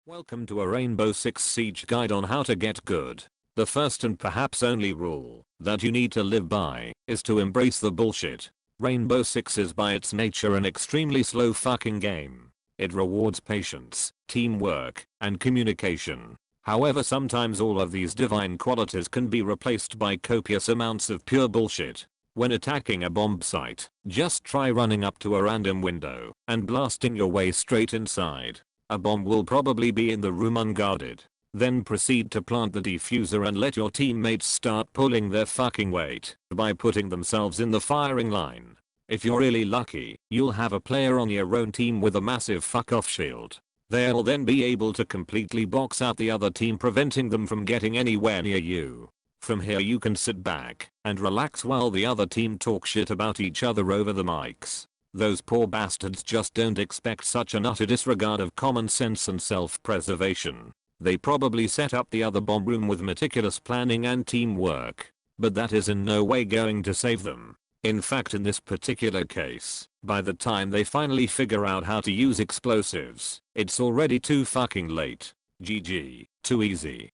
Welcome to a Rainbow Six Siege guide on how to get good. The first and perhaps only rule that you need to live by is to embrace the bullshit. Rainbow Six is by its nature an extremely slow fucking game. It rewards patience, teamwork, and communication. However, sometimes all of these divine qualities can be replaced by copious amounts of pure bullshit. When attacking a bomb site, just try running up to a random window and blasting your way straight inside. A bomb will probably be in the room unguarded. Then proceed to plant the diffuser and let your teammates start pulling their fucking weight by putting themselves in the firing line. If you're really lucky, you'll have a player on your own team with a massive fuck off shield. They'll then be able to completely box out the other team, preventing them from getting anywhere near you. From here you can sit back and relax while the other team talk shit about each other over the mics. Those poor bastards just don't expect such an utter disregard of common sense and self-preservation. They probably set up the other bomb room with meticulous planning and teamwork, but that is in no way going to save them. In fact, in this particular case, by the time they finally figure out how to use explosives, it's already too fucking late. GG, too easy.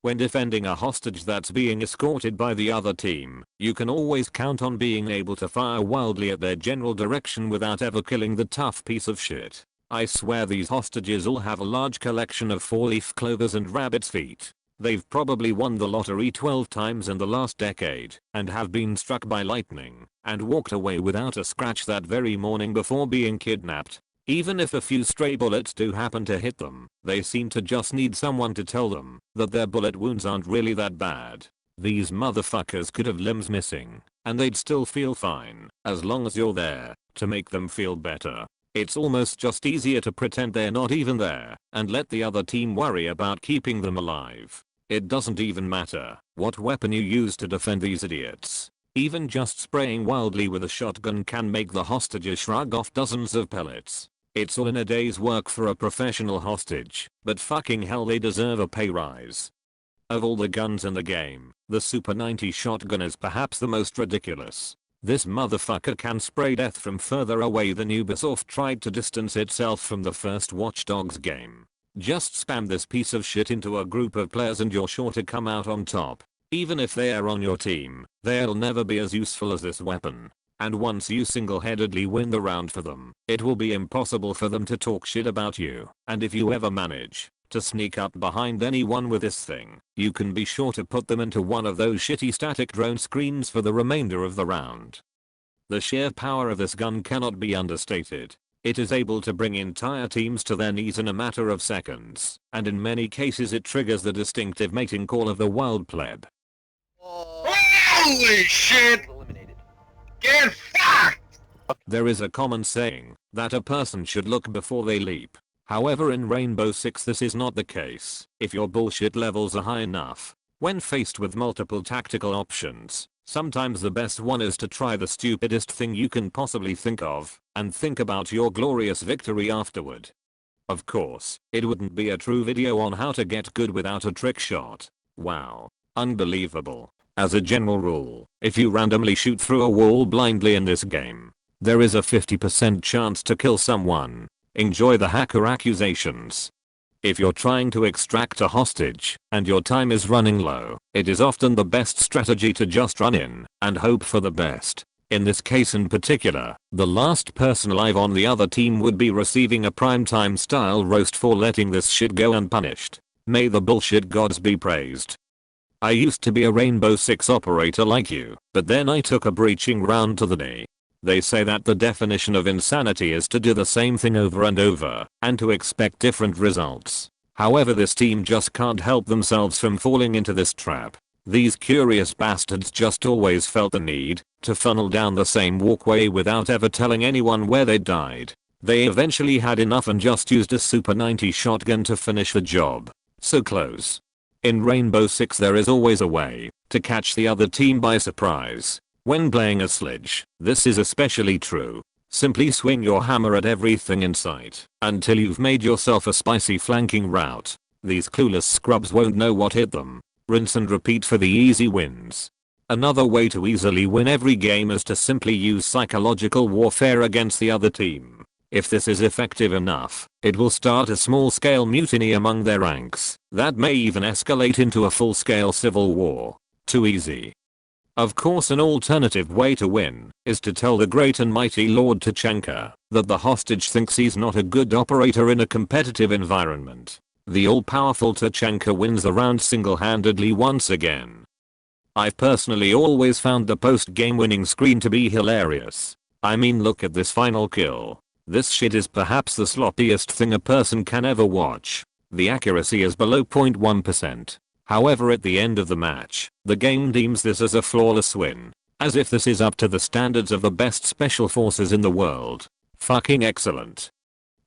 When defending a hostage that's being escorted by the other team, you can always count on being able to fire wildly at their general direction without ever killing the tough piece of shit. I swear these hostages all have a large collection of 4-leaf clovers and rabbit's feet. They've probably won the lottery 12 times in the last decade and have been struck by lightning and walked away without a scratch that very morning before being kidnapped. Even if a few stray bullets do happen to hit them, they seem to just need someone to tell them that their bullet wounds aren't really that bad. These motherfuckers could have limbs missing, and they'd still feel fine, as long as you're there to make them feel better. It's almost just easier to pretend they're not even there and let the other team worry about keeping them alive. It doesn't even matter what weapon you use to defend these idiots. Even just spraying wildly with a shotgun can make the hostages shrug off dozens of pellets. It's all in a day's work for a professional hostage, but fucking hell, they deserve a pay rise. Of all the guns in the game, the Super 90 shotgun is perhaps the most ridiculous. This motherfucker can spray death from further away than Ubisoft tried to distance itself from the first Watch Dogs game. Just spam this piece of shit into a group of players and you're sure to come out on top. Even if they are on your team, they'll never be as useful as this weapon. And once you single-handedly win the round for them, it will be impossible for them to talk shit about you. And if you ever manage to sneak up behind anyone with this thing, you can be sure to put them into one of those shitty static drone screens for the remainder of the round. The sheer power of this gun cannot be understated. It is able to bring entire teams to their knees in a matter of seconds, and in many cases it triggers the distinctive mating call of the wild pleb. Holy shit! Get fucked! There is a common saying that a person should look before they leap. However, in Rainbow Six this is not the case. If your bullshit levels are high enough, when faced with multiple tactical options, sometimes the best one is to try the stupidest thing you can possibly think of and think about your glorious victory afterward. Of course, it wouldn't be a true video on how to get good without a trick shot. Wow. Unbelievable. As a general rule, if you randomly shoot through a wall blindly in this game, there is a 50% chance to kill someone. Enjoy the hacker accusations. If you're trying to extract a hostage and your time is running low, it is often the best strategy to just run in and hope for the best. In this case in particular, the last person alive on the other team would be receiving a primetime style roast for letting this shit go unpunished. May the bullshit gods be praised. I used to be a Rainbow Six operator like you, but then I took a breaching round to the knee. They say that the definition of insanity is to do the same thing over and over, and to expect different results. However, this team just can't help themselves from falling into this trap. These curious bastards just always felt the need to funnel down the same walkway without ever telling anyone where they died. They eventually had enough and just used a Super 90 shotgun to finish the job. So close. In Rainbow Six there is always a way to catch the other team by surprise. When playing a sledge, this is especially true. Simply swing your hammer at everything in sight until you've made yourself a spicy flanking route. These clueless scrubs won't know what hit them. Rinse and repeat for the easy wins. Another way to easily win every game is to simply use psychological warfare against the other team. If this is effective enough, it will start a small-scale mutiny among their ranks that may even escalate into a full-scale civil war. Too easy. Of course, an alternative way to win is to tell the great and mighty Lord Tachanka that the hostage thinks he's not a good operator in a competitive environment. The all-powerful Tachanka wins the round single-handedly once again. I've personally always found the post-game winning screen to be hilarious. I mean, look at this final kill. This shit is perhaps the sloppiest thing a person can ever watch. The accuracy is below 0.1%. However, at the end of the match, the game deems this as a flawless win. As if this is up to the standards of the best special forces in the world. Fucking excellent.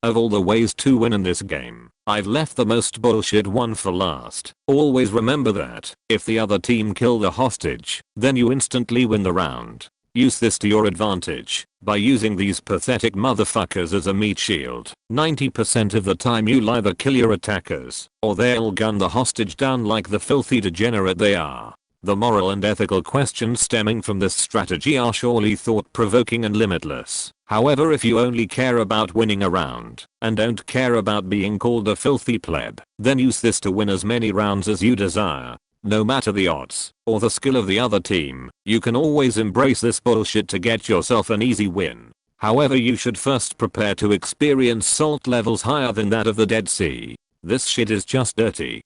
Of all the ways to win in this game, I've left the most bullshit one for last. Always remember that, if the other team kill the hostage, then you instantly win the round. Use this to your advantage by using these pathetic motherfuckers as a meat shield. 90% of the time you'll either kill your attackers, or they'll gun the hostage down like the filthy degenerate they are. The moral and ethical questions stemming from this strategy are surely thought-provoking and limitless. However, if you only care about winning a round, and don't care about being called a filthy pleb, then use this to win as many rounds as you desire. No matter the odds, or the skill of the other team, you can always embrace this bullshit to get yourself an easy win. However, you should first prepare to experience salt levels higher than that of the Dead Sea. This shit is just dirty.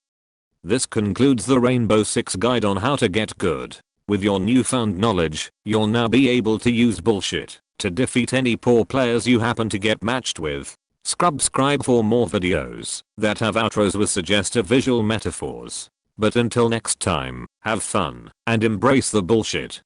This concludes the Rainbow Six guide on how to get good. With your newfound knowledge, you'll now be able to use bullshit to defeat any poor players you happen to get matched with. Subscribe for more videos that have outros with suggestive visual metaphors. But until next time, have fun and embrace the bullshit.